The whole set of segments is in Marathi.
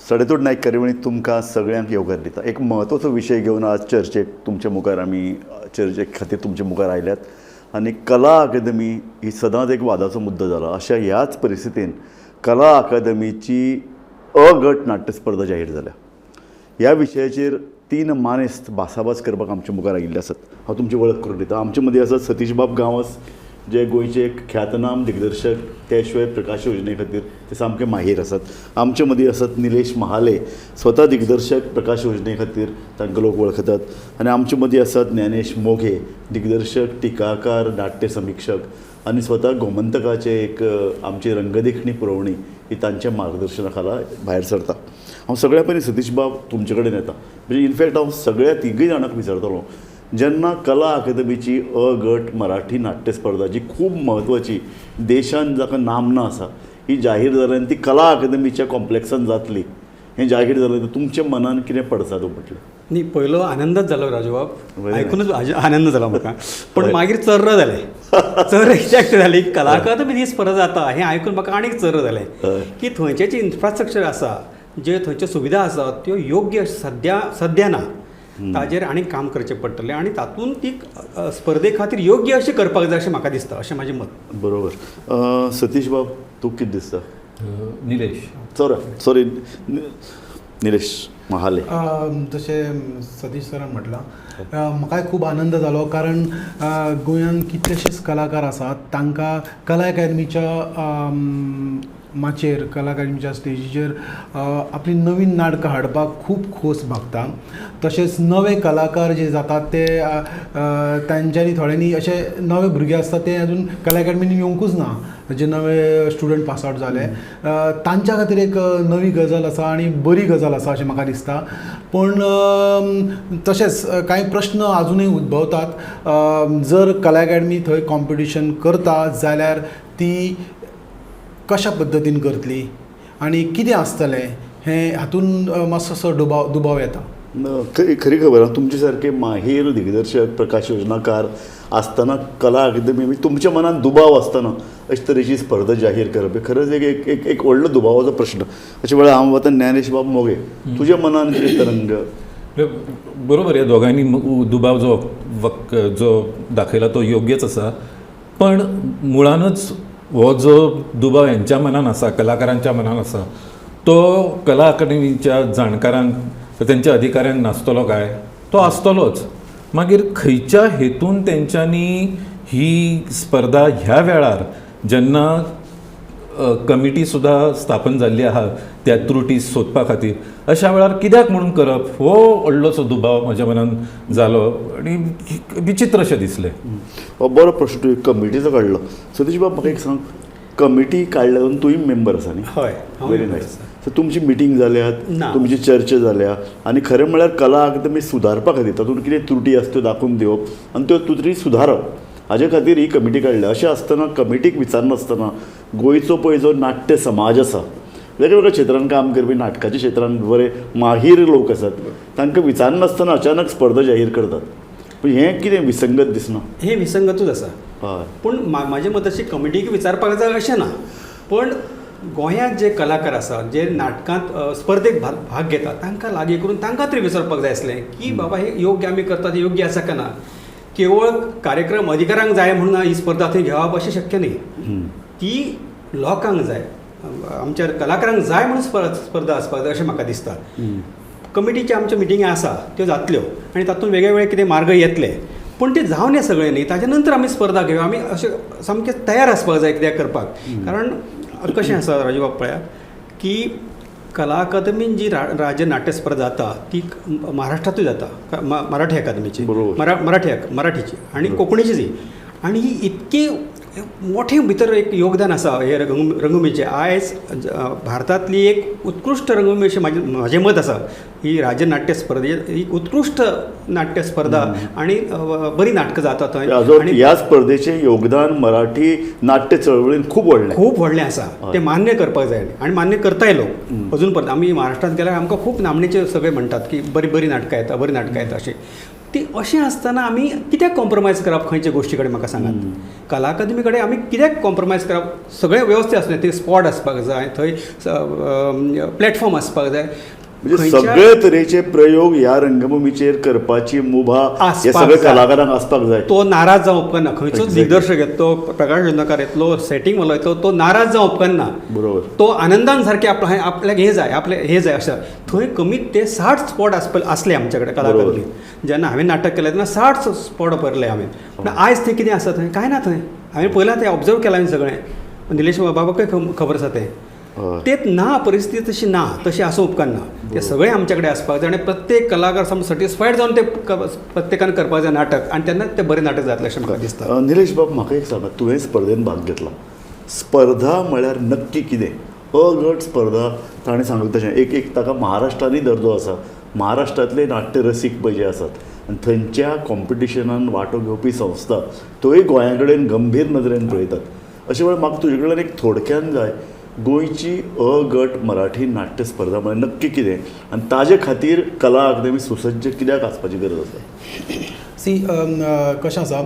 सडेतोड नायक कार्यावळी तुमकां सगळ्यांक येवकार दिता. एक म्हत्वाचो विशय घेवन आज चर्चेक तुमचे मुखार आमी चर्चे खातीर तुमचे मुखार आयल्यात आनी कला अकादमी ही सदांच एक वादाचो मुद्दो जाला. अशा ह्याच परिस्थितीन कला अकादमीची अ गट नाट्य स्पर्धा जाहीर जाल्या. ह्या विशयाचेर 3 मानेस्त भासाभास करपाक आमचे मुखार आयिल्ले आसात. हांव तुमची वळख करून दिता. आमचे मदीं आसात सतीश बाब गांवस, जे गोंयचे एक ख्यातनाम दिग्दर्शक, त्या शिवाय प्रकाश योजने खातीर ते सामके माहीर आसात. आमचे मदीं आसात निलेश महाले, स्वता दिग्दर्शक, प्रकाश योजने खातीर तांकां लोक वळखतात. आनी आमचे मदीं आसात ज्ञानेश मोघे, दिग्दर्शक, टिकाकार, नाट्य समीक्षक आनी स्वता गोमंतकाचे एक आमची रंगदेखणी पुरवणी ही तांच्या मार्गदर्शना खाला भायर सरता. हांव सगळ्या पयलीं सतीश बाब तुमचे कडेन येता. म्हणजे इनफॅक्ट हांव सगळ्या तिगूय जाणांक विचारतलो, जेन्ना कला अकादमीची अ गट मराठी नाट्य स्पर्धा जी खूब म्हत्वाची देशान जाका नामना आसा ही जाहीर जाली आनी ती कला अकादमीच्या कॉम्प्लेक्सान जातली हें जाहीर जालें, तर तुमच्या मनान कितें पडसा तो म्हटलें? न्ही, पयलो आनंदच जालो राजूबाब, आयकूनच आनंद जालो म्हाका. पण मागीर चर्र जालें. चर्र कित्याक जाली, कला अकादमी ही स्पर्धा जाता हें आयकून म्हाका आनीक चर्र जालें की थंयचे जे इन्फ्रास्ट्रक्चर आसा, जे थंयच्यो सुविधा आसात त्यो योग्य सद्या ना. ताजेर आनीक काम करचें पडटलें आनी तातूंत ती स्पर्धे खातीर योग्य अशें करपाक जाय अशें म्हाका दिसता, अशें म्हाजें मत. बरोबर. सतीश बाब, तूं कितें दिसता? निलेश सॉरी निलेश महाले. जशें सतीश सरान म्हटलां, म्हाकाय खूब आनंद जालो, कारण गोंयांत कितलेशेच कलाकार आसात, तांकां कला अकादमीच्या माचेर, कला अकादमीच्या स्टेजीचेर आपली नवीन नाटकां हाडपाक खूब खोस भागता. तशेंच नवे कलाकार जे जातात ते तांच्यांनी थोड्यांनी अशे नवे भुरगे आसतात ते अजून कला अकादमीनी येवंकूच ना, जे नवे स्टुडंट पास आवट जाले, तांच्या खातीर एक नवी गजाल आसा आनी बरी गजाल आसा अशें म्हाका दिसता. पण तशेंच कांय प्रश्न आजुनूय उद्भवतात. जर कला अकादमी थंय कॉम्पिटिशन करता जाल्यार ती कशा पद्दतीन करतली आनी कितें आसतलें हें हातून मातसोसो दुबाव येता. खरी खबर आहा, तुमचे सारके माहीर दिग्दर्शक, प्रकाश योजनाकार आसतना कला अकादमी तुमच्या मनात दुबाव आसतना अशे तरेची स्पर्धा जाहीर करप खरंच एक एक व्हडलो दुबावाचो प्रश्न. अशे वेळार हांव वता ज्ञानेश बाब मोगे, तुज्या मनान कितें तरंग? बरोबर, ह्या दोगांनी दुबाव जो दाखयला तो योग्यच आसा. पण मुळानच हो जो दुबाव यांच्या मनान आसा, कलाकारांच्या मनान आसा, तो कला अकादमीच्या जाणकारांक, त्यांच्या अधिकाऱ्यांक नासतलो काय? तो आसतलोच. मागीर खंयच्या हेतून तेंच्यांनी ही स्पर्धा ह्या वेळार, जेन्ना कमिटी सुद्धा स्थापन जाल्ली आहा त्या त्रुटी सोदपा खातीर, अशा वेळार कित्याक म्हणून करप, हो व्हडलोसो दुबाव म्हज्या मनान जालो आनी विचित्र अशें दिसलें. हो बरो प्रश्न तुवें कमिटीचो काडलो. सतीश बाब, म्हाका एक सांग, कमिटी काडल्या तुवें मेंबर आसा न्ही? हय, व्हेरी नायस. सो तुमची मिटींग जाल्यात, तुमची चर्चा जाल्या आनी खरें म्हळ्यार कला अकादमी सुदारपा खातीर तातूंत कितें त्रुटी आसा त्यो दाखोवन दिवप आनी त्यो त्रुटी सुदारप, हाजे खातीर ही कमिटी काडल्या. अशें आसतना कमिटीक विचारनासतना गोंयचो पळय जो नाट्य समाज आसा, वेगवेगळ्या क्षेत्रांत काम करपी, नाटकाच्या क्षेत्रांत बरे माहीर लोक आसात, तांकां विचारनासतना अचानक स्पर्धा जाहीर करतात. पूण हें कितें विसंगत दिसना? हें विसंगतूच आसा. हय, पूण म्हाजे मत अशी कमिटीक विचारपाक जाय अशें ना. पण गोंयांत जे कलाकार आसात, जे नाटकांत स्पर्धेक भाग घेतात, तांकां लागीं करून तांकां तरी विचारपाक जाय आसलें की बाबा हे योग्य आमी करतात, हे योग्य आसा काय ना. केवळ कार्यक्रम अधिकाऱ्यांक जाय म्हणून ही स्पर्धा थंय घेवप अशें शक्य न्ही. ती लोकांक जाय, आमच्या कलाकारांक जाय म्हणून स्पर्धा आसपाक जाय अशें म्हाका दिसता. कमिटीच्या आमच्यो मिटिंगी आसा त्यो जातल्यो आनी तातूंत वेगळे वेगळे कितें मार्ग येतले. पण ते जावन सगळें न्ही, ताच्या नंतर आमी स्पर्धा घेवया. आमी अशें सामकें तयार आसपाक जाय कित्याक करपाक. कारण कशें आसा राजूबाब, पळया की कला अकादमीन जी राज्य नाट्य स्पर्धा जाता ती महाराष्ट्रांतूय जाता, मराठी अकादमीची, मराठीची आणि कोंकणीची. आणि ही इतकी मोठें भितर एक योगदान आसा हे रंगभुमीचें. आयज भारतांतली एक उत्कृश्ट रंगभूमी अशें म्हाजें मत आसा. ही राज्य नाट्य स्पर्धे ही उत्कृश्ट नाट्य स्पर्धा आनी बरी नाटकां जाता थंय. आनी ह्या स्पर्धेचें योगदान मराठी नाट्य चळवळीन खूब व्हडलें आसा. तें मान्य करपाक जाय आनी मान्य करताय लोक अजून पर्यंत. आमी महाराष्ट्रांत गेल्यार आमकां खूब नामनेचे सगळे म्हणटात की बरी नाटकां येता, बरी नाटकां येता अशें. ती अशें आसतना आमी कित्याक कॉम्प्रोमायज करप खंयचे गोश्टी कडेन म्हाका सांगात. कला अकादमी कडेन आमी कित्याक कॉम्प्रोमायज करप. सगळें वेवस्थीत आसलें, थंय स्पॉट आसपाक जाय, थंय प्लॅटफॉर्म आसपाक जाय. म्हणजे सगळे तरेचे प्रयोग ह्या रंगभुमीचेर करपाची मुभा हे आसपाक सगळे जाय. कलाकारांक आसपाक जाय. तो नाराज जावं उपकारना. खंयचोच Exactly. दिग्दर्शक येतलो, प्रकाश जुन्नरकार येतलो, सेटींग वालो येतलो, तो नाराज जावं उपकारना. बरोबर. तो आनंदान सारकें आपल्याक हे जाय, आपले हे जाय अशें. थंय कमीत ते 60 स्पॉट आसले आमचे कडेन कला बरोबर. अकादमींत. जेन्ना हांवें नाटक केलें तेन्ना 60 स्पॉट भरले हांवें. पूण आयज थंय कितें आसा थंय कांय ना. थंय हांवें पयलां तें ऑब्जर्व केलां हांवें सगळें. निलेश बाबाकय खबर आसा तें. हय. तेच ना, परिस्थिती तशी ना, तशी आसूं उपकारना. ते सगळे आमचे कडेन आसपाक जाय आनी प्रत्येक कलाकार सामको सॅटिस्फायड जावन ते प्रत्येकान करपाक जाय नाटक, आनी तेन्ना तें बरें नाटक जातलें अशें म्हाका दिसता. निलेश बाब, म्हाका एक सांगात, तुवें स्पर्धेन भाग घेतला. स्पर्धा म्हळ्यार नक्की कितें? अ गट स्पर्धा ताणें सांगलें तशें एक ताका महाराष्ट्रानूय दर्जो आसा. महाराष्ट्रांतले नाट्य रसीक पळय जे आसात आनी थंयच्या कॉम्पिटिशनान वांटो घेवपी संस्था त्योय गोंया कडेन गंभीर नदरेन पळयतात. अशे वेळार म्हाका तुजे कडल्यान एक थोडक्यान जाय, गोंयची अ गट मराठी नाट्य स्पर्धा म्हळ्यार नक्की कितें आनी ताजे खातीर कला अकादमी सुसज्ज कित्याक आसपाची गरज आसा? सी कशें आसा,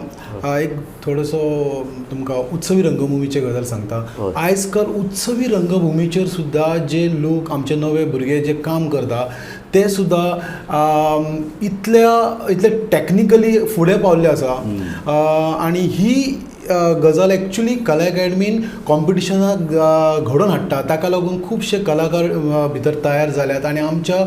एक थोडोसो तुमकां उत्सवी रंगभुमीचे गजाल सांगता. हय. आयज काल उत्सवी रंगभुमीचेर सुद्दां जे लोक, आमचे नवे भुरगे जे काम करता ते सुद्दां इतले टॅक्निकली फुडें पावल्ले आसा. आनी ही गजाल एक्चुली कला अकॅडमीन कॉम्पिटिशनाक घडोवन हाडटा. ताका लागून खुबशे कलाकार भितर तयार जाल्यात आनी आमच्या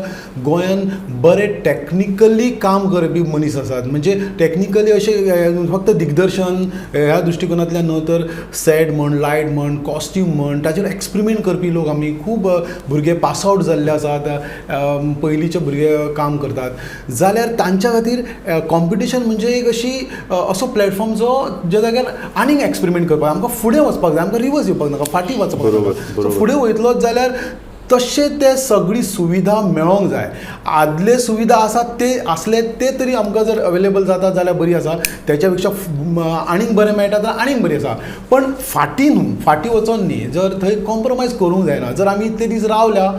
गोंयान बरे टॅक्निकली काम करपी मनीस आसात. म्हणजे टॅक्निकली अशें फक्त दिग्दर्शन ह्या दृश्टिकोनांतल्यान न्हू, तर सेट म्हण, लायट म्हण, कॉस्ट्यूम म्हण, ताचेर एक्सपेरिमेंट करपी लोक आमी खूब भुरगे पास आवट जाल्ले आसात. पयलींचे भुरगे काम करतात जाल्यार तांच्या खातीर कॉम्पिटिशन म्हणजे एक अशी असो प्लॅटफॉर्म ज्या जाग्यार आनीक एक्सपेरिमेंट करपाक आमकां फुडें वचपाक जाय. आमकां रिवर्स येवपाक नाका, फाटीं वचपाक बरोबर, नाका. बरोबर. फुडें वयतलोच जाल्यार तशें ते सगळी सुविधा मेळोंक जाय. आदले सुविधा आसात ते आसले ते तरी आमकां जर अवेलेबल जाता जाल्यार बरी आसा. त्याच्या पेक्षा आनीक बरें मेळटा जाल्यार आनीक बरी आसा. पण फाटीं वचोन न्ही, जर थंय कॉम्प्रोमायज करूंक जायना. जर आमी इतले दीस रावल्या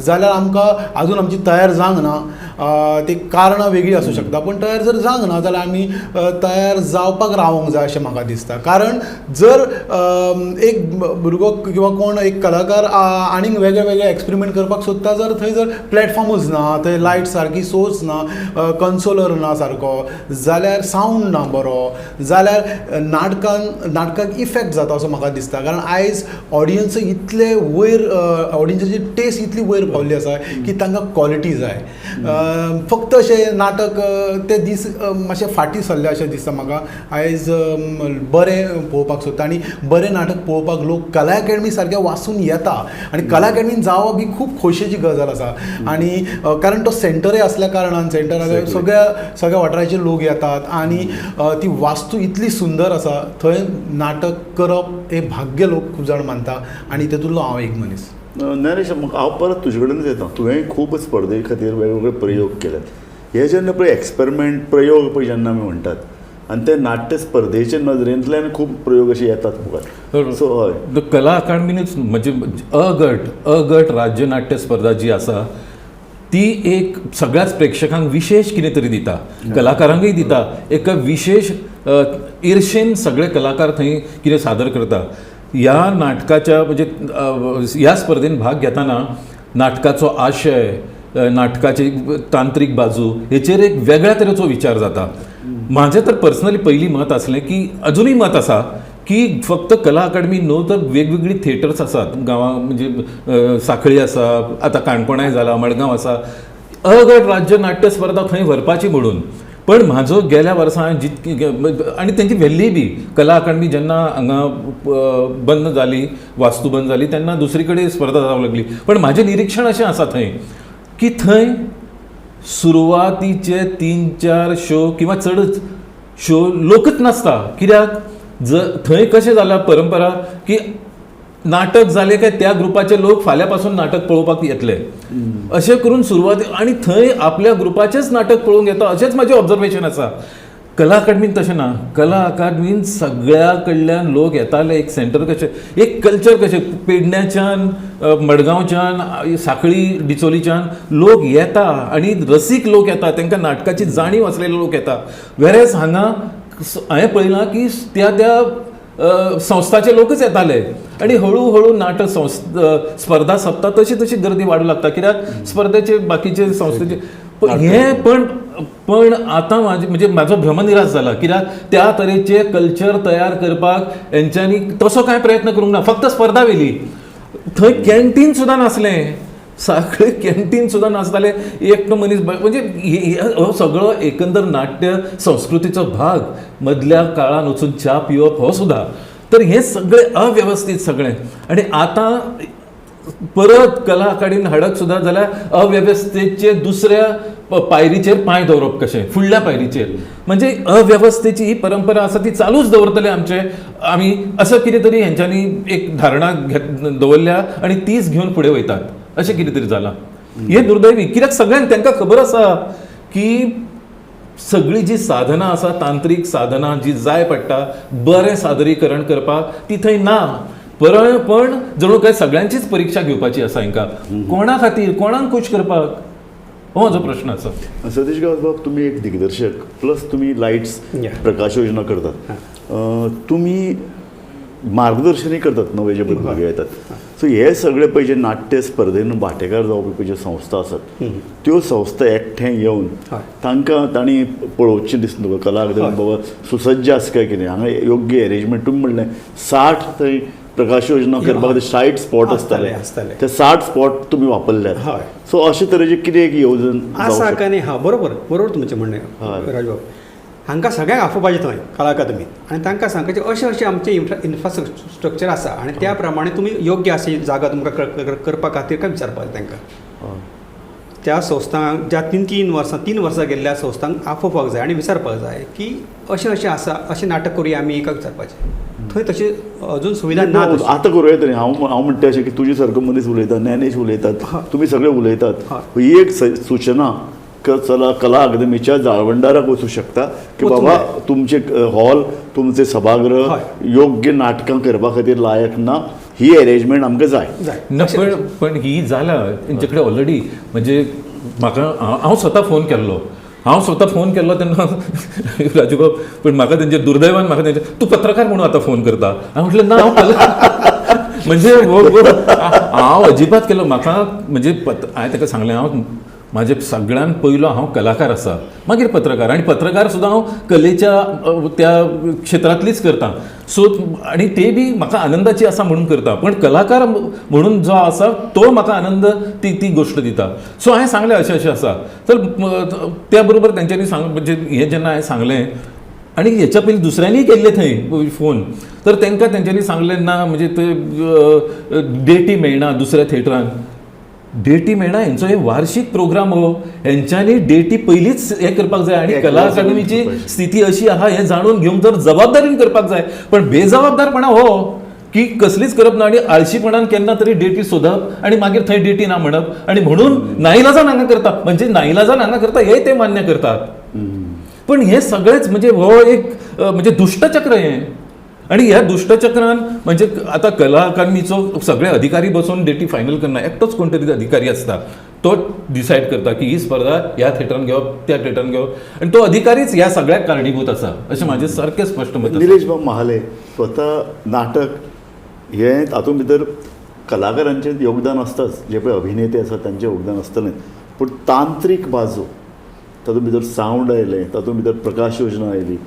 जाल्यार आमकां आजून आमची तयार जावंक ना. ती कारणां वेगळी आसूं शकता, पण तयार जर जावंक ना जाल्यार आमी तयार जावपाक रावंक जाय अशें म्हाका दिसता. कारण जर एक भुरगो किंवा कोण एक कलाकार आनीक वेगळे वेगळे एक्सपेरिमेंट करपाक सोदता, जर थंय जर प्लॅटफॉर्मूच ना, थंय लायट सारकी सोर्स ना, कन्सोलर ना सारको, जाल्यार सावंड ना बरो, जाल्यार नाटकाक इफेक्ट जाता असो म्हाका दिसता. कारण आयज ऑडियन्स इतले वयर, ऑडियन्साची टेस्ट इतली वयर पावल्ली आसा की तांकां क्वॉलिटी जाय. फक्त अशें नाटक ते दीस मातशें फाटीं सरले अशें दिसता म्हाका. आयज बरें पळोवपाक सोदता आनी बरें नाटक पळोवपाक लोक कला अकॅडमी सारकें वाचून येता. आनी कला अकॅडमीन जावप ही खूब खोशयेची गजाल आसा. आनी कारण तो सेंटरय आसल्या कारणान सेंटराक सगळ्या वाठाराचे लोक येतात आनी ती वास्तू इतली सुंदर आसा. थंय नाटक करप हे भाग्य लोक खूब जाण मानता आनी तेतूंतलो हांव एक मनीस. ज्ञानेश, हांव परत तुजे कडेनच येता. तुवें खूब स्पर्धे खातीर वेगवेगळे प्रयोग केल्यात. हे जेन्ना पळय एक्सपेरिमेंट प्रयोग पळय जेन्ना आमी म्हणटात आनी ते नाट्य स्पर्धेच्या नदरेंतल्यान खूब प्रयोग अशे येतात मुखार. सो हय, कला अकादमीनूच म्हणजे अ गट राज्य नाट्य स्पर्धा जी आसा ती एक सगळ्याच प्रेक्षकांक विशेष कितें तरी दिता, कलाकारांकय दिता. एका विशेष इर्शेन सगळे कलाकार थंय कितें सादर करता. ह्या नाटकाच्या म्हणजे ह्या स्पर्धेन भाग घेताना नाटकाचो आशय, नाटकाची तांत्रीक बाजू हेचेर एक वेगळ्या तरेचो विचार जाता. माझें तर पर्सनली पयलीं मत आसलें की अजुनूय मत आसा की फक्त कला अकादमी न्हू तर वेगवेगळी थिएटर्स आसात गांवां, म्हणजे सांखळी आसा, आतां काणकोणाय जाला, मडगांव आसा, अ गट राज्य नाट्य स्पर्धा थंय व्हरपाची म्हणून. पण म्हाजो गेल्या वर्सां जितकी आनी तेंची व्हेल्ली बी कला अकादमी जेन्ना हांगा बंद जाली, वास्तू बंद जाली, तेन्ना दुसरी कडेन स्पर्धा जावंक लागली. पण म्हाजें निरीक्षण अशें आसा थंय की थंय सुरवातीचे 3-4 शो किंवा चडच शो लोकच नासता. कित्याक थंय कशें जाला परंपरा की नाटक जालें काय त्या ग्रुपाचे लोक फाल्यां पासून नाटक पळोवपाक येतले अशें करून सुरवाती, आनी थंय आपल्या ग्रुपाचेंच नाटक पळोवंक येता अशेंच म्हाजें ऑब्जर्वेशन आसा. कला अकादमीन तशें ना. कला अकादमीन सगळ्या कडल्यान लोक येताले, एक सेंटर कशें, एक कल्चर कशें, पेडण्याच्यान, मडगांवच्यान, सांखळी डिचोलीच्यान लोक येता आनी रसीक लोक येता, तांकां नाटकाची जाणीव आसलेले लोक येता. वेरेज हांगा हांवें पळयलां की त्या संस्थाचे लोकच येताले आनी हळू नाटक स्पर्धा सोंपता तशी तशी गर्दी वाडूं लागता. कित्याक स्पर्धेचे बाकीचे संस्थेचे पण आतां म्हणजे म्हाजो भ्रमनिरास जाला. कित्याक त्या तरेचे कल्चर तयार करपाक हेंच्यांनी तसो कांय प्रयत्न करूंक ना. फक्त स्पर्धा वेली. थंय कॅन्टीन सुद्दां नासलें. सगळे कॅन्टीन सुद्दां नासताले. एकटो मनीस म्हणजे हो सगळो एकंदर नाट्य संस्कृतीचो भाग. मदल्या काळान वचून च्या पिवप हो सुद्दां. तर हे सगळे अव्यवस्थीत सगळें. आनी आतां परत कला अकादमीन हाडक सुद्दां जाल्यार अव्यवस्थेचे दुसऱ्या पायरीचेर पांय दवरप कशें, फुडल्या पायरीचेर. म्हणजे अव्यवस्थेची ही परंपरा आसा ती चालूच दवरतले आमी असं कितें तरी हेंच्यांनी एक धारणा दवरल्या आनी तीच घेवन फुडें वयतात. अशें कितें तरी जालां. हे दुर्दैवी. कित्याक सगळ्यांक तांकां खबर आसा की सगळी जी साधना आसा, तांत्रीक साधना जी जाय पडटा बरें सादरीकरण करपाक, ती थंय ना. पण जणू काय सगळ्यांचीच परीक्षा घेवपाची आसा हांकां. कोणा खातीर, कोणाक खूश करपाक, हो म्हजो प्रश्न आसा. सतीश गावसबाब, तुम्ही एक दिग्दर्शक प्लस तुम्ही लाईट्स प्रकाश योजना करतात. तुम्ही मार्गदर्शनही करतात नवे जे भुरगे येतात. सो हे सगळे पळय जे नाट्य स्पर्धेन वांटेकार जावपी पळय ज्यो संस्था आसात त्यो संस्था एकठांय येवन तांकां तांणी पळोवचें दिसता तुका कला अकादमी बाबा सुसज्ज आसा काय कितें, हांगा योग्य अरेंजमेंट. तुमी म्हणलें 60 थंय प्रकाश योजना करपाक 60 स्पॉट आसताले. ते 60 स्पॉट तुमी वापरल्यात. सो अशे तरेचे कितें एक येवजण आसा काय न्ही. हां, बरोबर तुमचें म्हणणें राजबाब. हांकां सगळ्यांक आफो पाहिजे थंय कला अकादमीत आनी तांकां सांगपाचें अशें आमचें इन्फ्रास्ट्रक्चर आसा आनी त्या प्रमाणे तुमी योग्य अशी जागा तुमकां करपा खातीर काय विचारपाक तांकां. त्या संस्थांक ज्या 3 वर्सां गेल्ल्या संस्थांक आफोवपाक जाय आनी विचारपाक जाय की अशें आसा, अशें नाटक करुया आमी एका विचारपाचें. थंय तशी अजून सुविधा ना. आतां करूया तरी हांव म्हणटा अशें की तुजे सारको मनीस उलयता, ज्ञानेश उलयतात, तुमी सगळे उलयतात. ही एक सूचना चला कला अकादमीच्या जाळवंडाराक वचूं शकता की बाबा तुमचे हॉल, तुमचे सभागृह योग्य नाटकां करपा खातीर लायक ना. ही अरेंजमेंट आमकां जाय. पण ही जाला तेंचे कडेन ऑलरेडी. म्हणजे म्हाका हांव स्वता फोन केल्लो तेन्ना राजूबाब, पण म्हाका तेंचे दुर्दैवान म्हाका तेंचे तूं पत्रकार म्हणून आतां फोन करता. हांवें म्हटलें ना, हांव म्हणजे हांव अजिबात केलो. म्हाका म्हणजे हांवें ताका सांगलें हांव म्हाजे सगळ्यान पयलो हांव कलाकार आसा, मागीर पत्रकार. आनी पत्रकार सुद्दां हांव कलेच्या त्या क्षेत्रांतलीच करता. सो आनी ते बी म्हाका आनंदाची आसा म्हणून करता. पण कलाकार म्हणून जो आसा तो म्हाका आनंद ती गोश्ट दिता. सो हांवें सांगलें अशें आसा. तर त्या बरोबर तेंच्यांनी म्हणजे हें जेन्ना हांवें सांगलें आनी हेच्या पयलीं दुसऱ्यांनी केल्ले थंय फोन, तर तांकां तेंच्यांनी सांगलें ना म्हणजे ते डेटी मेळना दुसऱ्या थिएटरान. डेटी मेळना, हेंचो हे वार्षिक प्रोग्राम हो, हेंच्यांनी डेटी पयलींच हें करपाक जाय. आनी कला अकादमीची स्थिती अशी आहा हें जाणून घेवंक जर जबाबदारीन करपाक जाय. पण बेजबाबदारपणा हो की कसलीच करप ना आनी आळशीपणान केन्ना तरी डेटी सोदप आनी मागीर थंय डेटी ना म्हणप. आनी म्हणून नाइलाजान हांगा करता. म्हणजे नाइलाजान हांगा करता हें ते मान्य करतात. पण हे सगळेच म्हणजे हो एक म्हणजे दुष्टचक्र हें. आणि ह्या दुष्टचक्रान म्हणजे आता कला अकादमीचो सगळे अधिकारी बसून डेटी फायनल करना. एकटोच कोण तरी अधिकारी आसता, तो डिसायड करता की ही स्पर्धा ह्या थिएटरान घेवप, त्या थिएटरान घेवप. आणि तो अधिकारीच ह्या सगळ्याक कारणीभूत आसा अशें म्हाजें सारकें स्पश्ट मत. निलेश बाब महाले, स्वता नाटक हें तातूंत भितर कलाकारांचें योगदान आसताच, जे पळय अभिनेते आसात तांचें योगदान आसतलें. पूण तांत्रीक बाजू, तातूंत भितर सावंड आयलें, तातूंत भितर प्रकाश योजना आयली,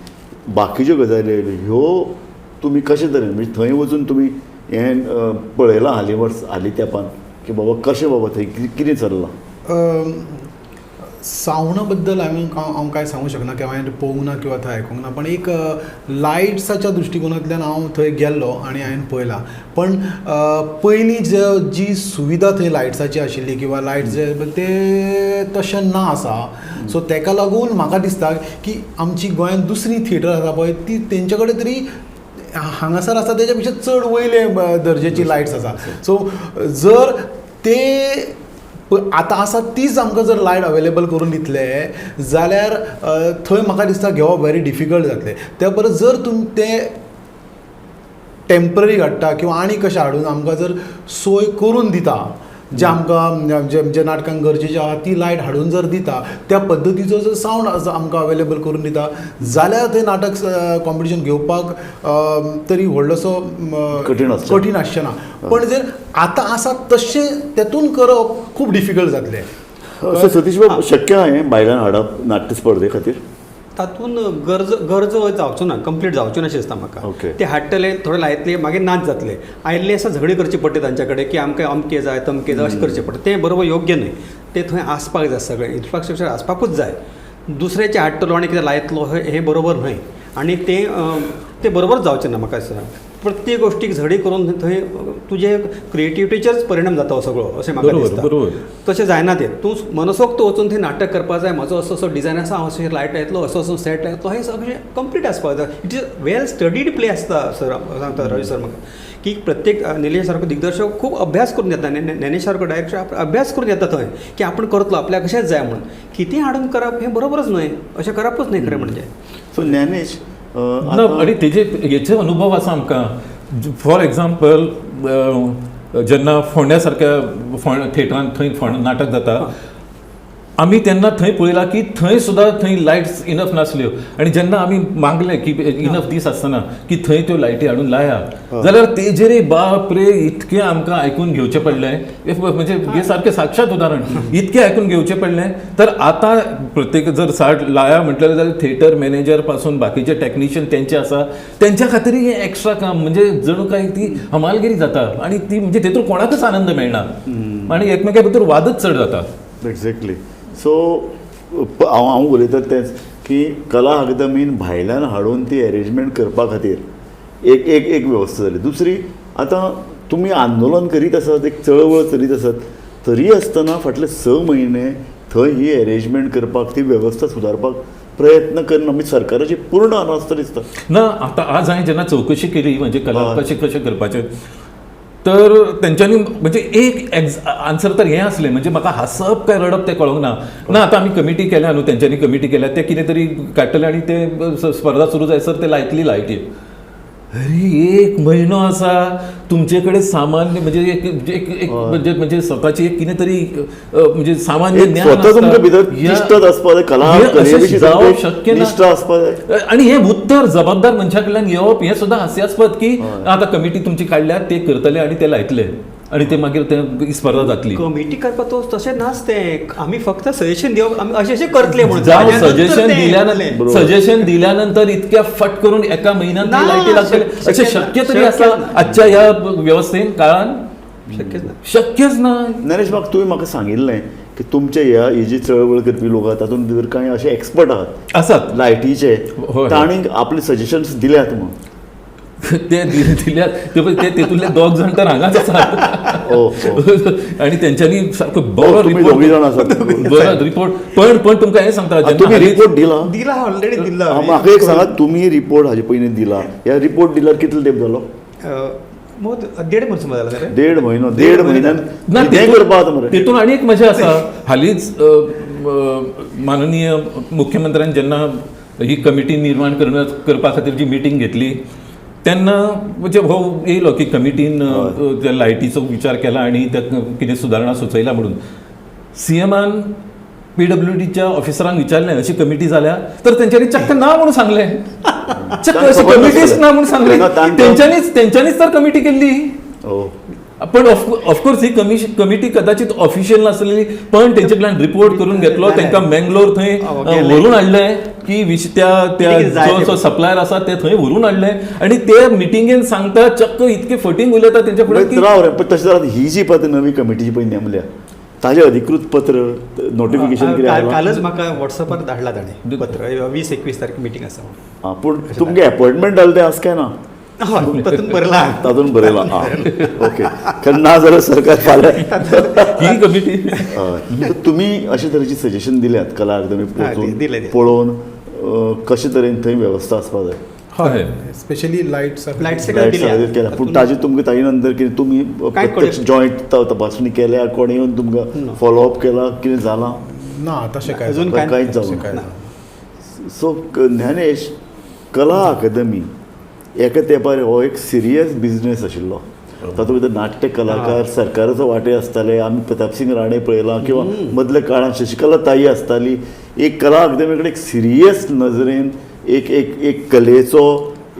बाकीच्यो गजाली आयल्यो, ह्यो तुमी कशें तरेन म्हणजे थंय वचून तुमी हें पळयलां हालीं तेंपान की बाबा कशें बाबा थंय कितें चल्लां? सावंडा बद्दल हांव कांय सांगूं शकना किंवा हांवें पळोवंक ना किंवा थंय आयकूंक ना. पण एक लायट्साच्या दृश्टिकोनांतल्यान हांव थंय गेल्लो आनी हांवें पळयलां. पण पयलीं जी सुविधा थंय लायट्साची आशिल्ली किंवा लायट्स ते तशें ना आसा. सो ताका लागून म्हाका दिसता की आमची गोंयांत दुसरी थिएटर आसा पळय ती तेंचे कडेन तरी हांगासर आसा तेच्या पेक्षा चड वयले दर्जेची लायट्स आसा. सो जर ते पण आतां आसा तीच आमकां जर लायट अवेलेबल करून दितले जाल्यार थंय म्हाका दिसता घेवप व्हेरी डिफिकल्ट जातलें. त्या परस जर तुमी ते टेम्पररी हाडटा किंवा आनी कशें हाडून आमकां जर सोय करून दिता जे आमकां जे नाटकांक गरजेचें आहा ती लायट हाडून जर दिता, त्या पद्दतीचो जर सावंड आमकां अवेलेबल करून दिता जाल्यार तें नाटक कॉम्पिटिशन घेवपाक तरी व्हडलोसो कठीण आसचें ना. पण जर आतां आसा तशें तेतून करप खूब डिफिकल्ट जातलें. असं सतीश बाब शक्य आहे भायल्यान हाडप नाट्य स्पर्धे खातीर? तातूंत गरज जावचो ना, कंप्लीट जावचें अशें दिसता म्हाका. Okay. ते हाडटले थोडे लायतले मागीर नाच जातले. आयिल्ले आसा झगडी करची पडटा तांच्या कडेन की आमकां अमकें जाय तमकें जाय अशें करचें पडटा. तें बरोबर योग्य न्हय. तें थंय आसपाक जाय, सगळें इन्फ्रास्ट्रक्चर आसपाकूच जाय. दुसऱ्याचे हाडटलो आनी कितें लायतलो हें बरोबर न्हय. आनी तें बरोबर जावचें ना म्हाका दिसता. प्रत्येक गोष्टीक झगडी करून थंय तुजे क्रिएटिविटीचेरच परिणाम जाता हो सगळो अशें म्हाका दिसता. तशें जायना तें. तूं मनसोक्त वचून थंय नाटक करपाक जाय, म्हजो असो डिझायन आसा, हांव अशें लायट येतलो, असो सेट येतलो, हें सगळें कंप्लीट आसपाक जाय. It is well studied play आसता सर, सांगता रवी सर म्हाका, की प्रत्येक निलेश सारको दिग्दर्शक खूब अभ्यास करून येता, ज्ञानेश सारको डायरेक्टर अभ्यास करून येता थंय की आपण करतलो, आपल्याक कशेंच जाय म्हणून. कितें हाडून करप हें बरोबरच न्हय, अशें करपूच न्हय खरें म्हणजे. सो ज्ञानेश ना, आणि तेजे हेचे अनुभव आसा आमकां. फॉर एग्जाम्पल जेन्ना फोंड्या सारक्या थिएटरांत थंय नाटक जाता, आमी तेन्ना थंय पळयलां की थंय सुद्दां थंय लायट्स इनफ नासल्यो. आनी जेन्ना आमी मागलें की इनफ दीस आसतना की थंय त्यो लायटी हाडून लाया, जाल्यार तेजेर बाप रे इतकें आमकां आयकून घेवचें पडलें. म्हणजे हे सारकें साक्षात उदाहरण. इतकें आयकून घेवचें पडलें. तर आतां प्रत्येक जर साठ लाया म्हटलें जाल्यार थिएटर मॅनेजर पासून बाकीचे टॅक्निशियन तेंचे आसा, तेंच्या खातीर हें एक्स्ट्रा काम म्हणजे जणू काय ती हमालगिरी जाता. आनी ती म्हणजे तेतूर कोणाकच आनंद मेळना आनी एकमेका भितर वादच चड जाता. एक्झॅक्टली. सो हांव उलयता तेंच की कला अकादमीन भायल्यान हाडून ती अरेंजमेंट करपा खातीर एक वेवस्था जाली. दुसरी, आतां तुमी आंदोलन करीत आसात, एक चळवळ करीत आसात, तरी आसतना फाटले 6 म्हयने थंय ही अरेंजमेंट करपाक, ती वेवस्था सुदारपाक प्रयत्न करना, म्हणजे सरकाराची पूर्ण अनास्था दिसता. ना, आतां आज हांवें जेन्ना चवकशी केली म्हणजे कला कशें करपाचें, तर तेंच्यांनी म्हणजे एक आन्सर तर हें आसलें, म्हणजे म्हाका हांसप काय रडप तें कळोंक ना. ना, आतां आमी कमिटी केल्या न्हू, तेंच्यांनी कमिटी केल्या, ते कितें तरी काडटले आनी ते स्पर्धा सुरू जायसर ते लायतली लायटी. अरे 1 म्हयनो आसा, तुमचे कडेन सामान्य म्हणजे म्हणजे स्वताची एक कितें तरी म्हणजे सामान्य ज्ञान तुमच्या भितर निश्ठत आसपाक जाय, कला जावप शक्य निश्ठ आसपाक जाय. आणि हे उत्तर जबाबदार मनशा कडल्यान येवप हें सुद्दां हास्यास्पद की आतां कमिटी तुमची काडल्या, ते करतले आनी ते लायतले आनी ते मागीर ते स्पर्धा जातली. कमिटी करपाक तो तशें नाच तें. आमी फक्त सजेशन दिवप, आमी अशें करतले म्हणून. सजेशन दिल्यानंतर इतक्या फट करून एका म्हयन्यात ती लायटी लागतले अशें शक्य तरी आसा आजच्या ह्या व्यवस्थेन काळान? शक्यच ना. नरेश, तुवें म्हाका सांगिल्लें की तुमच्या ही जी चळवळ करपी लोक आहात तातूंत भितर कांय अशे एक्सपर्ट आसात लायटीचे, तांणी आपले सजेशन्स दिल्यात म्हणून. ते दिल्यात, तेतूंतले 2 जाण तर हांगाच आसात आनी तेंच्यांनी सारको बरो रिपोर्ट. पण तुमकां हें सांगता, तुम्ही रिपोर्ट दिला ऑलरेडी दिला. म्हाका एक सांगात, तुमी रिपोर्ट हाजे पयलीं दिला, ह्या रिपोर्ट दिल्यार कितलो तेंप जालो? 1.5 म्हयनो जाला. 1.5 म्हयन्यान करपा मरे. तेतून आनी एक मजा आसा. हालींच माननीय मुख्यमंत्र्यान जेन्ना ही कमिटी निर्माण करपा खातीर जी मिटींग घेतली, तेन्ना म्हणजे हो येयलो की कमिटीन त्या लायटीचो विचार केला आनी त्या कितें सुदारणा सुचयल्या म्हणून. सीएमान PWDच्या ऑफिसरांक विचारलें अशी कमिटी जाल्या, तर तेंच्यांनी चक्क ना म्हणून सांगलें. चक्क अशी कमिटीच ना म्हणून सांगलें. तेंच्यांनीच तर कमिटी केल्ली. पण ऑफकोर्स ही कमिटी कदाचित ऑफिशियल नासलेली, पण तेंचे कडल्यान रिपोर्ट करून घेतलो, तांकां मँगलोर थंय व्हरून हाडलें की त्या जो सप्लायर आसा ते थंय व्हरून हाडलें आनी ते मिटिंगेन सांगता चक्क इतके फटींग उलयता तेंचे फुडें. राव रे, पण तशें जाल्यार ही जी पळय नवी कमिटीची पळय नेमल्या, ताजें अधिकृत पत्र नोटिफिकेशन कितें कालच म्हाका वॉट्सॅपार धाडला ताणें पत्र. 20-21 तारखेर मिटींग आसा. पूण तुमगे अपॉयंटमेंट जालें तें आसा काय ना? तातूंत बरयलां. ओके. कारण ना जाल्यार सरकार फाल्यां ही कमिटी. तुमी अशे तरेची सजेशन दिल्यात कला अकादमी पळोवन कशे तरेन थंय वेवस्था आसपाक जाय? हय स्पेशली लायट्स लायट्स लायट केल्या पूण ताजे तुमकां ताजे नंतर कितें तुमी काय प्रत्यक्ष कळ्ळें? जॉयंट तपासणी केल्या कोणी येवन तुमकां फॉलोअप केला कितें जालां ना तशें काय अजून जावना. काय कांयच जावं तशें ना. काय जावना. सो ज्ञानेश कला अकादमी एका तेंपार हो एक सिरियस बिझनेस आशिल्लो तातूंत भितर नाट्य कलाकार सरकाराचो वांटे आसताले आमी प्रताप सिंग राणे पळयलां किंवा मदल्या काळांत शशिकला ताई आसताली एक कला अकादमी कडेन एक सिरियस नजरेन एक एक एक कलेचो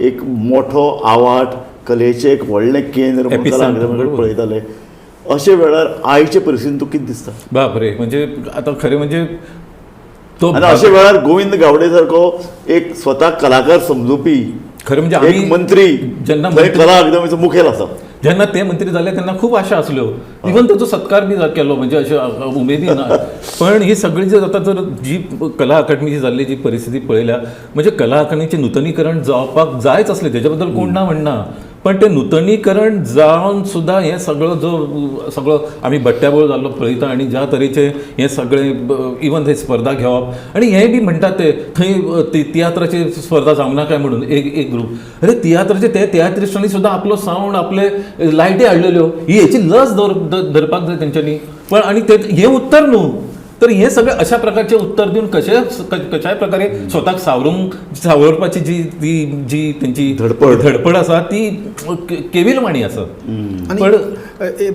एक मोठो आवाट कलेचें एक व्हडलें केंद्र म्हणून कला Epicenter, अकादमी कडेन बरोबर. पळयताले अशे वेळार आयचे परिस्थितीन तुका कितें दिसता बापरे म्हणजे आता खरें म्हणजे तो आनी अशे वेळार गोविंद गावडे सारको एक स्वता कलाकार समजुपी खरें म्हणजे एक आमी मंत्री जेन्ना थंय मंत्री- कला अकादमीचो मुखेल आसा जेन्ना ते मंत्री जाले तेन्ना खूप आशा आसल्यो इवन ताचो सत्कार बी केलो म्हणजे अशे उमेदी ना पण ही सगळी जर आता जर जी कला अकादमीची जाल्ली जी परिस्थिती पळयल्या म्हणजे कला अकादमीचें नूतनीकरण जावपाक जायच असलें तेच्या बद्दल कोण ना म्हणना पण ते नूतनीकरण जावन सुद्दां हें सगळो आमी बट्ट्याबोळ जाल्लो पळयता आनी ज्या तरेचे हें सगळें इवन थंय स्पर्धा घेवप आनी हें बी म्हणटात ते थंय तियात्राची स्पर्धा जावना काय म्हणून एक ग्रूप अरे तियात्राचे ते तियात्रिस्टांनी सुद्दां आपलो सावंड आपले लायटी हाडलेल्यो ही हेची लज धरपाक जाय तेंच्यांनी पण आनी ते हें उत्तर न्हू तर हे सगळे अशा प्रकारचे उत्तर दिवन कशाय प्रकारे स्वताक सावरपाची जी त्यांची धडपड आसा ती केविलवाणी आसा आनी पण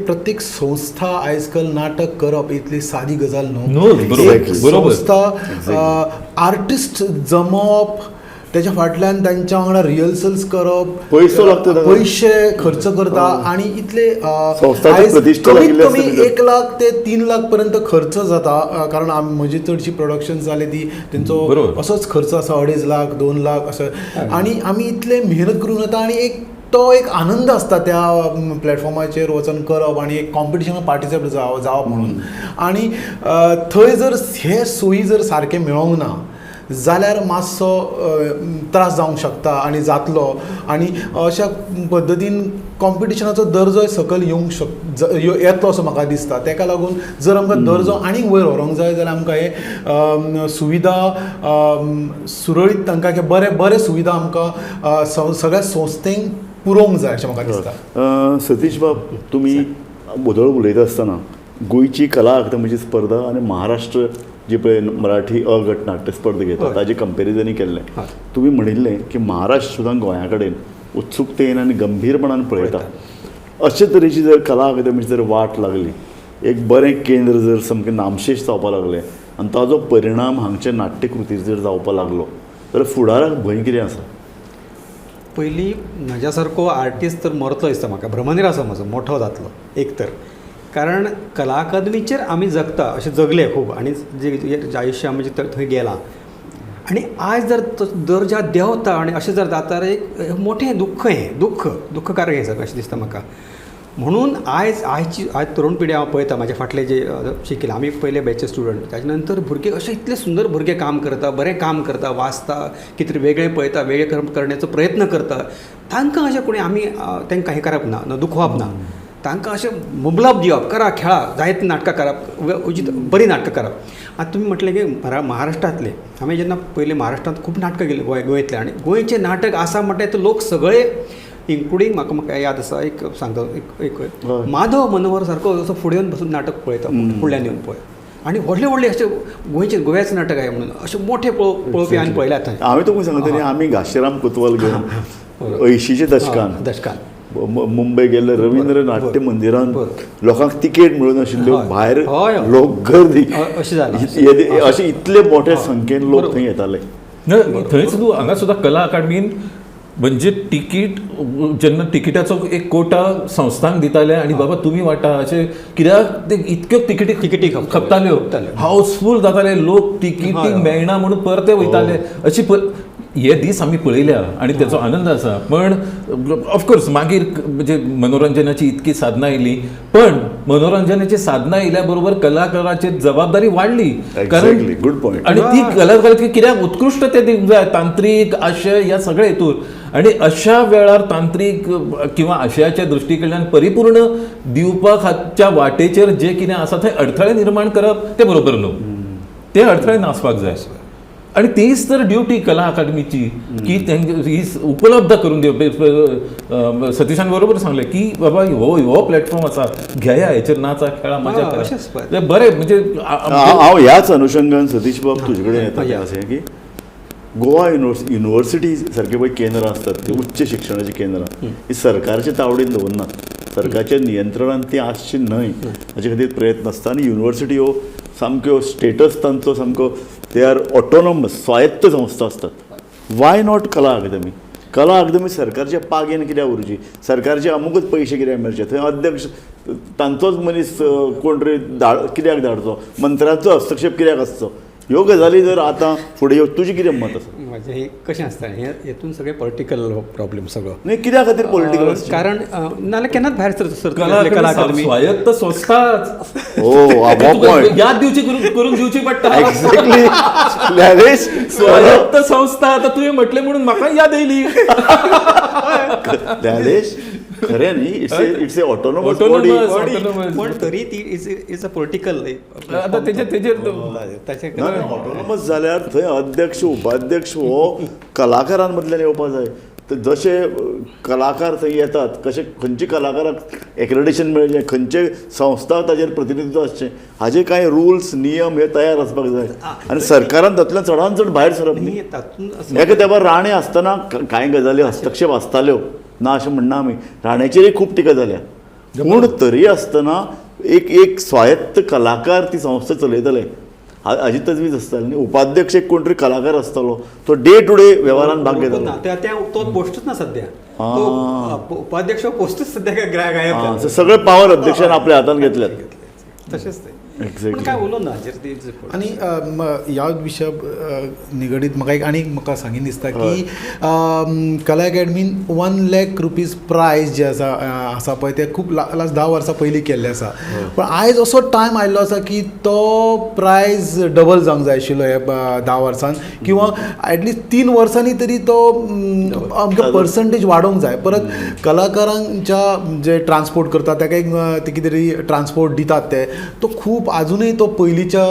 प्रत्येक संस्था आयज काल नाटक करप इतली सादी गजाल न्हू, न्हू बरोबर, एक बरोबर. संस्था आर्टिस्ट जमप त्याच्या फाटल्यान तांच्या वांगडा रिहर्सल्स करप पयसो लागता ताका. पयशे खर्च करता आणि इतले संस्थाची आयज प्रतिश्ठा कमीत लागिल्ली कमी आसता 1 लाख ते 3 लाख पर्यंत खर्च जाता कारण म्हजी चडशी प्रोडक्शन जाले ती तेंचो बरोबर. असोच खर्च आसा 2.5 लाख 2 लाख असं आणि आमी इतले मेहनत करून येता आणि तो एक आनंद असता त्या प्लॅटफॉर्माचेर वचून करप आणि एक कॉम्पिटिशनात पार्टिसिपेट जावप म्हणून आणि थंय जर हे सोयी जर सारके मेळोंक ना जाल्यार मातसो त्रास जावंक शकता आणि जातलो आणि अशा पद्दतीन कॉम्पिटिशनाचो दर्जो सकयल येतलो असो म्हाका दिसता ताका लागून जर आमकां दर्जो आनीक वयर व्हरूंक जाय जाल्यार आमकां हे सुविधा सुरळीत तांकां बरे सुविधा आमकां सगळ्या संस्थेक पुरोवंक जाय अशें म्हाका दिसता. सतीश बाब तुमी बोदळ उलयता आसतना गोंयची कला अकादमीची स्पर्धा आनी महाराष्ट्र जी पळय मराठी अ गट नाट्य स्पर्धा घेता ताजे कंपेरिजनय केल्लें तुमी म्हणिल्लें की महाराष्ट्र सुद्दां गोंया कडेन उत्सुकतेन आनी गंभीरपणान पळयता अशे तरेची जर कला अकादमीची जर वाट लागली एक बरें केंद्र जर सामकें नामशेश जावपाक लागलें आनी ताजो परिणाम हांगचे नाट्यकृतीर जर जावपाक लागलो जाल्यार फुडाराक भंय कितें आसा पयलीं म्हज्या सारको आर्टिस्ट तर मरतलो दिसता म्हाका भ्रमनिरा आसा म्हजो मोठो जातलो एक तर कारण कला अकादमीचेर आमी जगता अशें जगले खूब आनी जे आयुश्य आमी थंय गेलां आनी आयज जर दर्जा देंवता आनी अशें जर जाता जाल्यार एक मोठें दुख्खकारक हें सगळें अशें दिसता म्हाका म्हणून आयज तरूण पिढी हांव पळयता म्हाजे फाटले जे शिकले आमी पयले बॅचे स्टुडंट ताजे नंतर भुरगे अशे इतले सुंदर भुरगे काम करता बरें काम करता वाचता कितें तरी वेगळें पळयता वेगळें करण्याचो प्रयत्न करता तांकां अशें कोणी आमी तांकां हें करप ना दुखोवप ना तांकां अशें मुबलब दिवप करा खेळा जायतीं नाटकां करप उजीत बरीं नाटकां करप आतां तुमी म्हटलें की महाराष्ट्रांतले हांवें जेन्ना पयलीं महाराष्ट्रांत खूब नाटकां गेलीं गोंयतले आनी गोंयचें नाटक आसा म्हणटा ते लोक सगळे इन्क्लुडींग म्हाका याद आसा एक सांगता एक माधव मनोहर सारको असो फुडें येवन बसून नाटक पळयता फुडल्यान येवन पळय आनी व्हडलें अशें गोव्याचें नाटक आहे म्हणून अशें मोठे पळोवपी हांवें पळयल्यात थंय हांवें तुमकां सांगता आमी घाशीराम कोतवाल घेवन 80च्या दशकान मुंबय गेल्ले रवींद्र नाट्य मंदिरांत लोकांक तिकेट मेळून आशिल्ल्यो भायर लोक गर्दी अशें जालें अशे इतले मोठ्या संख्येन लोक थंय येताले थंयच न्हू हांगा सुद्दां कला अकादमीन म्हणजे तिकीट जेन्ना तिकिटाचो एक कोटा संस्थांक दिताले आनी बाबा तुमी वाटा अशें कित्याक ते इतक्यो तिकिटी खपताल्यो हावसफूल जाताले लोक तिकिटी मेळना म्हणून परते वयताले अशी हे दीस आमी पळयल्या आनी तेचो आनंद आसा पण ऑफकोर्स मागीर म्हणजे मनोरंजनाची इतकी साधनां आयली पण मनोरंजनाची साधनां आयल्या बरोबर कलाकाराची जबाबदारी वाडली कारण गुड पॉयंट आणि ती कलाकाराची कित्याक उत्कृष्ट ते दिवंक जाय तांत्रीक आशय ह्या सगळ्या हेतून आणि अशा वेळार तांत्रीक किंवा आशयाच्या दृश्टी कडल्यान परिपूर्ण दिवपाच्या वाटेचेर जे कितें आसा थंय अडथळे निर्माण करप ते बरोबर न्हू ते अडथळे नासपाक जाय आणि तीच तर ड्युटी कला अकादमीची की ही उपलब्ध करून सतीशान बरोबर सांगले की बाबा हो प्लॅटफॉर्म असा घेया हेचेर नाचा खेळा मजा अशेंच पळय. करा बरें म्हणजे हांव ह्याच अनुशंगान सतीश बाब तुजे कडेन येता अशें की गोवा युनिव्हर्सिटी सारके पळय केंद्रां असतात ती उच्च शिक्षणाची केंद्रां ही सरकारच्या तावडीन दवरनात सरकारच्या नियंत्रणान ती आसची न्हय हाचे खातीर प्रयत्न आसता आनी युनिव्हर्सिटी ह्यो सामक्यो स्टेटस तांचो सामको दे आर ऑटोनॉमस स्वायत्त संस्था असतात. वाय नॉट कला अकादमी सरकारच्या पागेन कित्याक उरची सरकारचे अमुकूच पयशे कित्याक मेळचे थंय अध्यक्ष तांचोच मनीस कोण तरी कित्याक धाडचो मंत्र्याचो हस्तक्षेप कित्याक आसचो ह्यो गजाली जर आतां फुडें येवं तुजें कितें मत आसा? म्हणजे हे कशें आसता हेतून सगळे पॉलिटिकल प्रॉब्लेम सगळो न्ही कित्या खातीर पॉलिटिकल कारण नाल्यार केन्नाच भायर कला कला अकादमी स्वायत्त संस्थाच पॉयंट याद दिवची करून दिवची पडटा एक्झॅक्टली ज्ञानेश स्वायत्त संस्था आता तुवें म्हटलें म्हणून म्हाका याद येयली ज्ञानेश खरें न्ही इट्स ए ऑटोनॉमस बॉडी पण तरी ती इज अ पॉलिटिकल आता तेजेर ताचे ऑटोनॉमस जाल्यार थंय अध्यक्ष उपाध्यक्ष हो कलाकारां मदल्यान येवपा जाय. तर जशे कलाकार थंय येतात कशे खंयचे कलाकाराक एक्रेडिटेशन मेळचें खंयचे संस्था ताजेर प्रतिनिधित्व आसचें हाजे कांय रुल्स नियम हे तयार आसपाक जाय आनी सरकारान तातूंतल्यान चडांत चड भायर सरप न्ही. तातूंत एका तेंपार राणे आसतना कांय गजाली हस्तक्षेप आसताल्यो ना अशें म्हणना आमी राण्याचेरय खूब टिका जाल्या पूण तरी आसतना एक स्वायत्त कलाकार ती संस्था चलयतले हाजी तजवीज आसताली न्ही. उपाध्यक्ष एक कोण तरी कलाकार आसतालो तो डे टू डे वेव्हारान भाग घेतालो तो पोस्टूच ना सध्या उपाध्यक्ष पोस्टूच सध्या गायब सगळे पावर अध्यक्षान आपल्या हातान घेतल्यात तशेंच ते एक्झॅक्टली. काय उलोवं ना हाजेर ती आणि ह्या विशया निगडीत म्हाका एक आनीक म्हाका सांगीन दिसता की कला अकॅडमीन 1 लाख रुपीज प्रायज जे आसा पळय ते खूब लास्ट 10 वर्सां पयलीं केल्लें आसा पण आयज असो टायम आयिल्लो आसा की तो प्रायज डबल जावंक जाय आशिल्लो हे 10 वर्सान किंवा ॲटलिस्ट 3 वर्सांनी तरी तो आमकां पर्संटेज वाडोवंक जाय. परत कलाकारांच्या जे ट्रान्सपोर्ट करतात ताका एक ते कितें तरी ट्रान्सपोर्ट दितात ते तो खूब अजूनही तो पयलींच्या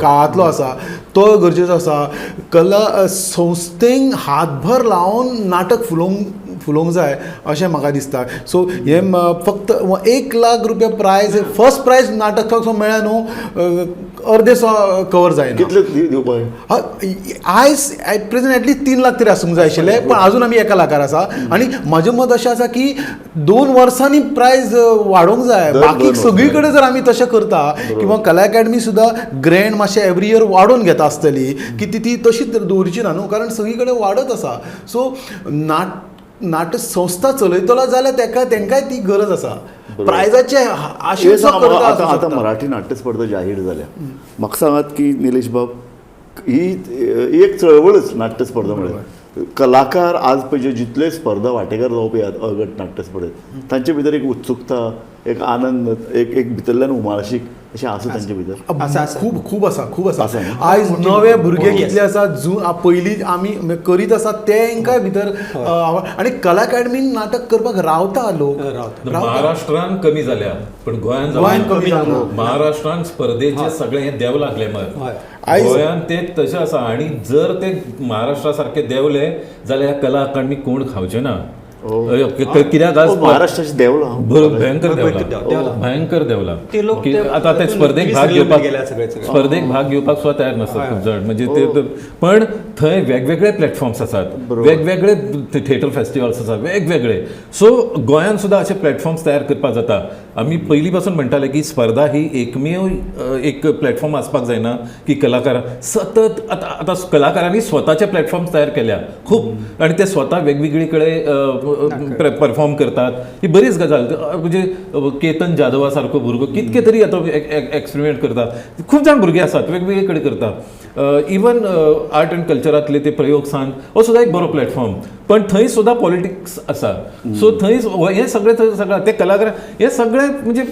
काळांतलो आसा तो गरजेचो आसा. कला संस्थेक हातभर लावन नाटक फुलोवंक जाय अशें म्हाका दिसता. सो हे फक्त 1 लाख रुपया प्रायज फर्स्ट प्रायज नाटकाक मेळ्ळें न्हू अर्देसो कवर जायना. कितले दिवपाक आयज एट प्रेझेंट ॲटलिस्ट 3 लाख तरी आसूंक जाय आशिल्ले पण अजून आमी 1 लाखार आसा आनी म्हजें मत अशें आसा की 2 वर्सांनी प्रायज वाडोवंक जाय. बाकी सगळी कडेन जर आमी तशें करता किंवा कला अकॅडमी सुद्दां ग्रँड मातशें एवरी इयर वाडोवन घेता आसतली की ती तशीच दवरची ना न्हू कारण सगळी कडेन वाडत आसा. सो नाट्य संस्था चलयतलो जाल्यार तांकांय ती गरज आसा प्रायजाचे आशेचो करता. आता मराठी नाट्य स्पर्धा जाहीर जाल्या म्हाका सांगात की निलेश बाब ही एक चळवळच नाट्य स्पर्धा म्हळ्यार कलाकार आज पयचे जितले स्पर्धा वांटेकार जावपी अगट नाट्य स्पर्धेत तांचे भितर एक उत्सुकता एक आनंद एक भितरल्यान उमाळशीक अशें आसा तांचे भितर खूब आसा. आयज नवे भुरगे कितले आसा पयलीं आमी करीत आसा तेंकाय भितर आनी कला अकॅडमीन नाटक करपाक रावता लोक. महाराष्ट्रान कमी जाल्या पण गोंयान कमी जाना. महाराष्ट्रान स्पर्धेचे सगळे हे देव लागले मग आयज गोंयान ते तशें आसा आणि जर ते महाराष्ट्रा सारखे देवले जाल्यार ह्या कला अकादमी कोण खावचे ना. कित्याक आज महाराष्ट्राचे देवला भयंकर देवला आता ते स्पर्धेक भाग घेवपाक सुद्धा तयार नसतात खूप जण म्हणजे ते पण थंय वेगवेगळे प्लॅटफॉर्म्स आसात वेगवेगळे थिएटर फेस्टिवल्स आसात वेगवेगळे. सो गोंयान सुद्धा असे प्लॅटफॉर्म्स तयार करपाक जाता. आमी पयलीं पासून म्हणटाले की स्पर्धा ही एकमेव एक प्लॅटफॉर्म आसपाक जायना की कलाकार सतत आतां कलाकारांनी स्वताचे प्लॅटफॉर्म्स तयार केल्या खूप आणि ते स्वता वेगवेगळी कडे परफॉर्म करतात. ही बरीच गजाल म्हणजे केतन जाधवा सारको भुरगो कितके तरी आतां एक्सपेरिमेंट करता. खूप जाण भुरगे आसात वेगवेगळे कडेन करता. इवन आर्ट अँड कल्चरांतले ते प्रयोग सान हो सुद्धा एक बरो प्लॅटफॉर्म पण थंय सुद्धा पॉलिटिक्स आसा. सो थंय हे सगळे ते कलाकार हे सगळे म्हणजे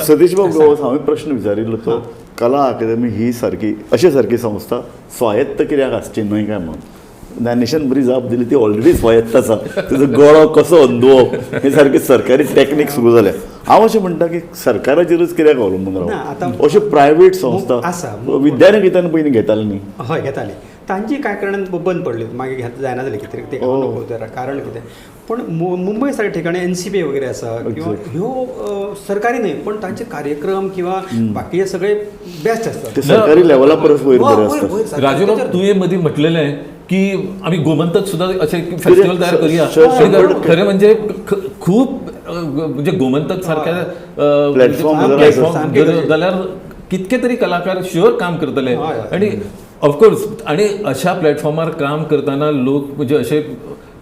सतीश बाबू हांवें प्रश्न विचारिल्लो तो कला अकादमी ही सारकी अशे सारकी संस्था स्वायत्त कित्याक आसची न्हय काय म्हणून ज्ञानेशान बरी जाप दिली ती ऑलरेडी स्वायत्त आसा तुजो गळो कसो अंदोवप हे सारके सरकारी टॅक्नीक सुरू जाल्या हांव अशें म्हणटा की सरकाराचेरूच कित्याक अवलंबून ना, रावप आतां अश्यो प्रायवेट आसा. संस्था विद्यानिकेतन पयलीं घेताले न्ही हय घेताली तांची कांय कारणान बंद पडली मागीर घेत जायना जालें कितें ते नको तर कारण कितें पण मुंबय सारक्या ठिकाणी NCBI वगैरे आसा किंवा ह्यो सरकारी न्हय पण तांचे कार्यक्रम किंवा बाकीचे सगळे बेस्ट असतात ते सरकारी लेवला परस वयर वयर- बरे वयर- आसता वयर सरकारी राजूबाब त्याच्यात- तुवें मदीं म्हटलेलें की आम्ही गोमंतक सुद्धा असे फेस्टिवल तयार करूया खरं म्हणजे खूप म्हणजे गोमंतक सारख्या Platform सारखे जाल्यार कितके तरी कलाकार शुअर काम करतले हय, हय. आणि ऑफकोर्स आणि अशा प्लॅटफॉर्मार काम करताना लोक म्हणजे असे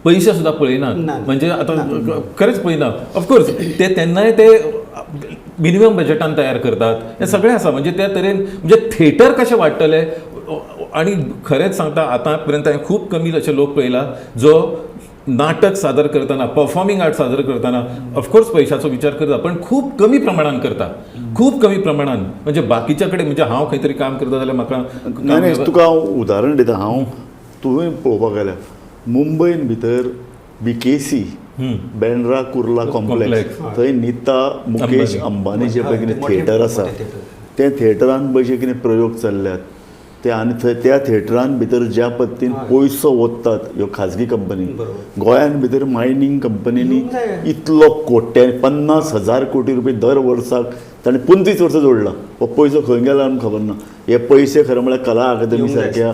पैसे सुद्धा पळयनात ना. म्हणजे आता खरेंच पळयना ऑफकोर्स ते तेन्नाय ते मिनिमम बजेटान तयार करतात हे सगळें आसा म्हणजे त्या तरेन म्हणजे थिएटर कशें वाडटले आणि खरेंच सांगता आतां पर्यंत हांवें खूब कमी अशे लोक पळयला जो नाटक सादर करताना परफॉर्मिंग आर्ट सादर करताना ऑफकोर्स पैशाचो विचार करता पण खूब कमी प्रमाणान करता खूब कमी प्रमाणान म्हणजे बाकीच्या कडेन म्हणजे हांव खंय तरी काम करता जाल्यार म्हाका नाही तुका हांव उदाहरण दिता हांव तुवें पळोवपाक गेल्यार मुंबयन भितर BKC बँड्रा कुर्ला कॉम्प्लेक्स थंय नीता मुकेश अंबानी जे पळय कितें थिएटर आसा त्या थिएटरान पळय जे कितें प्रयोग चल्ल्यात ते आनी थंय त्या थिएटरान भितर ज्या पद्दतीन पयसो ओततात ह्यो खाजगी कंपनी गोंयान भितर मायनींग कंपनींनी इतलो कोट्यां 50,000 कोटी रुपया दर वर्साक ताणें 35 वर्सां जोडला हो पयसो खंय गेला आमकां खबर ना हे पयशे खरें म्हळ्यार कला अकादमी सारक्या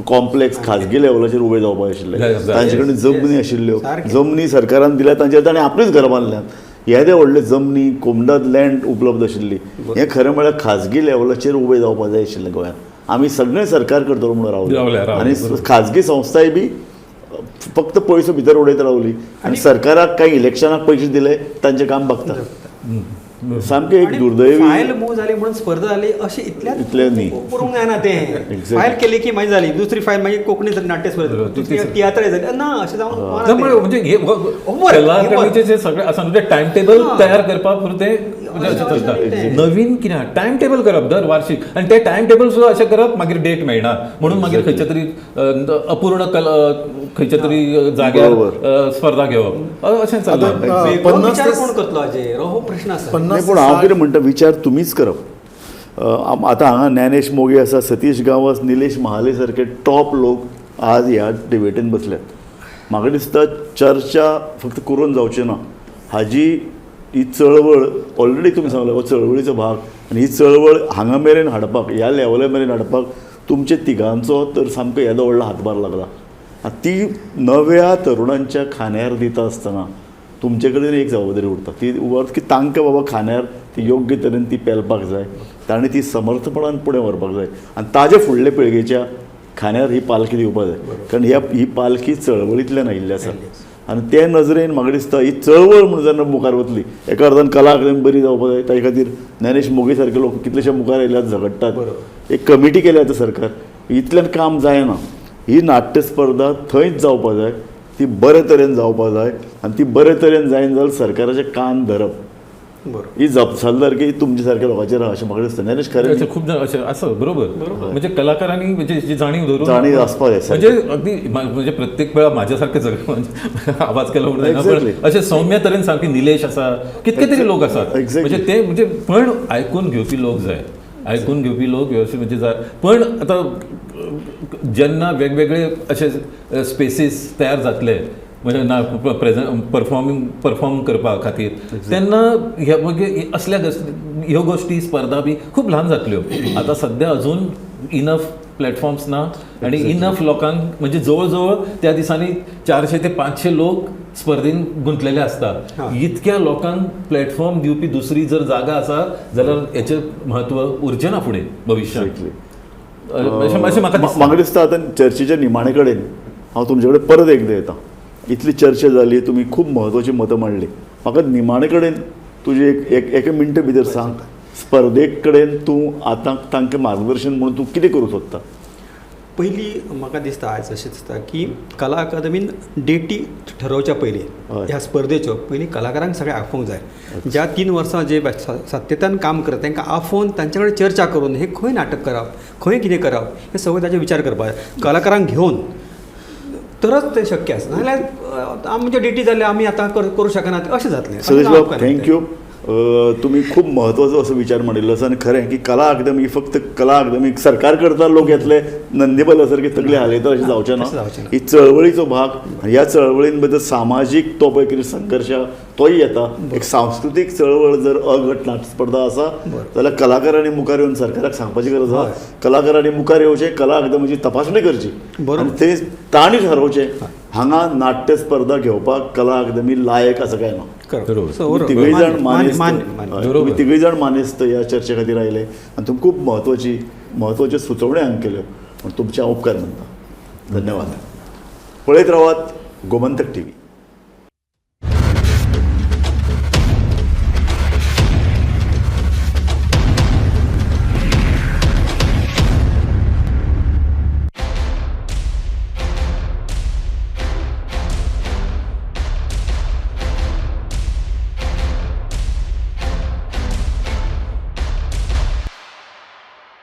कॉम्प्लेक्स खाजगी लेवलाचेर उबे जावपाक आशिल्ले तांचे कडेन जमनी आशिल्ल्यो जमनी सरकारान दिल्या तांचेर ताणें आपलीच घरां बांदल्यात येदे व्हडले जमनी कोमडात लँड उपलब्ध आशिल्ली हें खरें म्हळ्यार खाजगी लेवलाचेर उबे जावपाक जाय आशिल्लें गोंयांत आमी सगळे सरकार करतलो म्हणून रावले आनी खाजगी संस्थाय बी फक्त पयसो भितर उडयत रावली आनी सरकाराक काही इलेक्शनाक पयशे दिले तांचें काम बघता सामकें एक दुर्दैवी फायल मूव जाली म्हणून स्पर्धा जाली अशें इतलें न्ही. करूंक जायना तें फायल केली की मागीर जाली दुसरी फायल मागीर कोंकणी नाट्य स्पर्धा दुसरी तियात्राय जाली ना अशें जावं म्हणजे हे कलाकारांचे जे सगळे आसा म्हणजे टायम टेबल तयार करपा पुरतें म्हणजे अशें चलता नवीन कितें टायम टेबल करप दर वार्षिक आनी ते टायम टेबल सुद्दां अशें करप मागीर डेट मेळना म्हणून मागीर खंयच्या तरी अपूर्ण खंयच्या तरी जाग्यार स्पर्धा घेवप अशें चलता विचार कोण करतलो हाजेर हो प्रश्न आसा नाही पूण हांव कितें म्हणटा विचार तुमीच करप आतां हांगा ज्ञानेश मोगी आसा सतीश गांवस निलेश महाले सारके टॉप लोक आज ह्या डिबेटीन बसल्यात म्हाका दिसता चर्चा फक्त करून जावचें ना हाजी ही चळवळ ऑलरेडी तुमी सांगले हो चळवळीचो भाग आनी ही चळवळ हांगा मेरेन हाडपाक ह्या लेवला मेरेन हाडपाक तुमचे तिगांचो तर सामको येदो व्हडलो हातभार लागला ती नव्या तरुणांच्या खांद्यार दिता आसतना तुमचे कडेन एक जबाबदारी उरता ती उरता की तांकां बाबा खांद्यार ती योग्य तरेन ती पेलपाक जाय ताणें ती समर्थपणान फुडें व्हरपाक जाय आनी ताजे फुडले पिळगेच्या खांद्यार ही पालखी दिवपाक जाय कारण ही पालखी चळवळींतल्यान आयिल्ली आसा आनी ते नजरेन म्हाका दिसता ही चळवळ म्हणून जेन्ना मुखार वतली एका अर्थान कला अकादमी बरी जावपाक जाय ताचे खातीर ज्ञानेश मोगी सारके लोक कितलेशे मुखार आयल्यात झगडटात एक कमिटी केल्या आतां सरकार इतल्यान काम जायना ही नाट्य स्पर्धा थंयच जावपाक जाय ती बरे तरेन जावपाक जाय आनी ती बरे तरेन जायन जाल्यार सरकाराचे कान धरप ही जपसालदारकी तुमच्या सारक्या लोकांचेर अशें म्हाका दिसता ज्ञानेश खरें खूप जाण अशें आसा बरोबर म्हणजे कलाकारांनी म्हणजे जी जाणीव धरून जाणीव आसपाक जाय म्हणजे अगदी म्हणजे प्रत्येक वेळा म्हाज्या सारखे म्हणजे आवाज केला म्हणून Exactly. पण अशे सौम्य तरेन सारके निलेश आसा कितके तरी लोक आसात Exactly. म्हणजे ते म्हणजे पण आयकून घेवपी लोक जाय आयकून घेवपी लोक व्यवस्थित म्हणजे जाय पण आतां जेन्ना वेगवेगळे अशे स्पेसीस तयार जातले म्हणजे ना परफॉर्म करपा खातीर तेन्ना हे असल्या ह्यो गोश्टी स्पर्धा बी खूब ल्हान जातल्यो आतां सद्या अजून इनफ प्लॅटफॉर्म्स ना आनी इनफ लोकांक म्हणजे जवळ जवळ त्या दिसांनी 400 ते 500 लोक स्पर्धेन गुंतलेले आसता इतक्या लोकांक प्लॅटफॉर्म दिवपी दुसरी जर जागा आसा जाल्यार हेचें म्हत्व उरचें ना फुडें भविश्यांत अशें म्हाका दिसता आतां चर्चेच्या निमाणे कडेन हांव तुमचे कडेन परत एकदां येता इतली चर्चा जाली तुमी खूब म्हत्वाची मतां मांडली म्हाका निमाणे कडेन तुजे एक मिनटं भितर सांग स्पर्धेक कडेन तूं आतां तांकां मार्गदर्शन म्हणून तूं कितें करूं सोदता पयलीं म्हाका दिसता आयज अशें दिसता की कला अकादमीन डेटी ठरोवच्या पयलीं ह्या स्पर्धेच्यो पयलीं कलाकारांक सगळें आपोवंक जाय ज्या 3 वर्सां जे सातत्यान काम करता तांकां आफोवन तांचे कडेन चर्चा करून हे खंय नाटक करप खंय कितें करप हे सगळें ताचे विचार करपाक जाय कलाकारांक घेवन तरच ते शक्य आसा नाजाल्यार आमचे डिटी जाल्ले आमी आतां करूं शकनात अशें जातलें सतीश बाब थँक्यू. तुम्ही खूप महत्त्वाचो असो विचार मांडिल्लो आसा आनी खरें की कला अकादमी फक्त कला अकादमी सरकार करता लोक येतले नंदीबला सारके तगले हालयता अशें जावचें तशें जावचें ना. ना. ही चळवळीचो भाग आनी ह्या चळवळीन भितर सामाजीक तो पळय कितें संघर्श तोय येता. एक सांस्कृतीक चळवळ जर अगट नाट्य स्पर्धा आसा जाल्यार कलाकारांनी मुखार येवन सरकाराक सांगपाची गरज आसा. कलाकारांनी मुखार येवचें, कला अकादमीची तपासणी करची आनी ते तांणी थारोवचें हांगा नाट्य स्पर्धा घेवपाक कला अकादमी लायक आसा काय ना. बरोबर. तिगूय जाण मानेस्त बरोबर. तुम्ही तिगूय जाण मानेस्त ह्या चर्चे खातीर आयले आनी तुमी खूब म्हत्वाच्यो सुचोवण्यो हांगा केल्यो म्हण तुमचे हांव उपकार मानता. धन्यवाद. पळयत रावात गोमंतक TV.